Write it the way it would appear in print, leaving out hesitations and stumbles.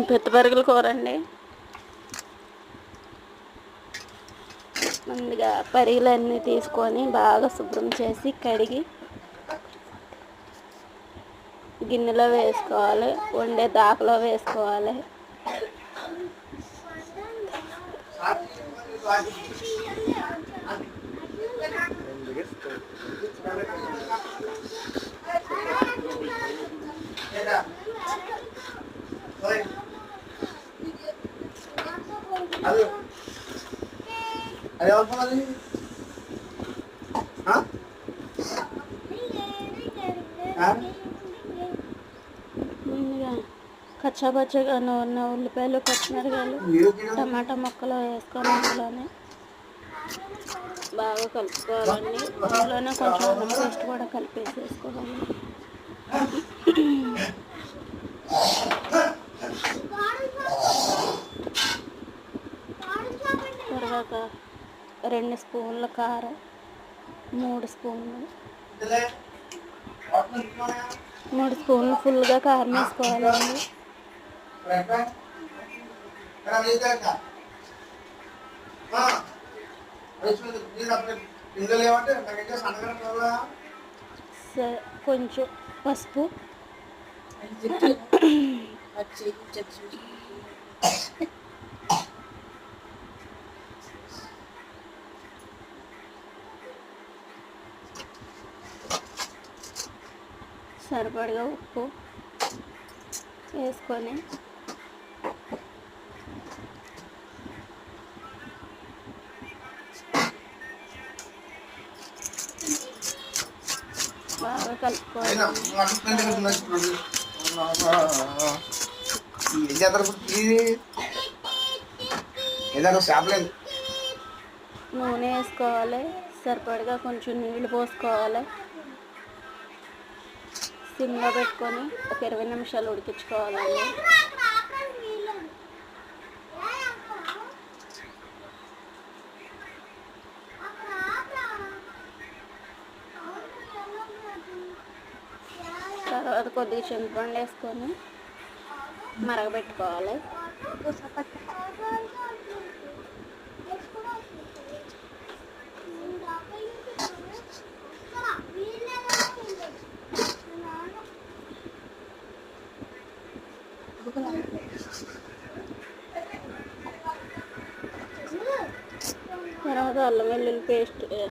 పెద్దపరుగుల కూర అండి. ముందుగా పరిగలన్నీ తీసుకొని బాగా శుభ్రం చేసి కడిగి గిన్నెలో వేసుకోవాలి. వండే దాకలో వేసుకోవాలి. ముందుగా కచ్చాపచ్చగా ఉన్న ఉల్లిపాయలు, పచ్చిమిరకాయలు, టమాటా ముక్కలు వేసుకొని అందులోనే బాగా కలుపుకోవాలండి. అందులోనే కొంచెం అల్లం పేస్ట్ కూడా కలిపేసి వేసుకోవాలి. తర్వాత 2 స్పూన్ల కారం, 3 స్పూన్లు ఫుల్గా కారం వేసుకోవాలండి. కొంచెం పసుపు, సరిపడగా ఉప్పు వేసుకొని బాగా కలుపుకోవాలి. నూనె వేసుకోవాలి. సరిపడగా కొంచెం నీళ్ళు పోసుకోవాలి. సిమ్లో పెట్టుకొని ఒక 20 నిమిషాలు ఉడికించుకోవాలండి. తర్వాత కొద్దిగా చింతపండు వేసుకొని మరగబెట్టుకోవాలి. తర్వాత అల్లం వెల్లుల్లి పేస్ట్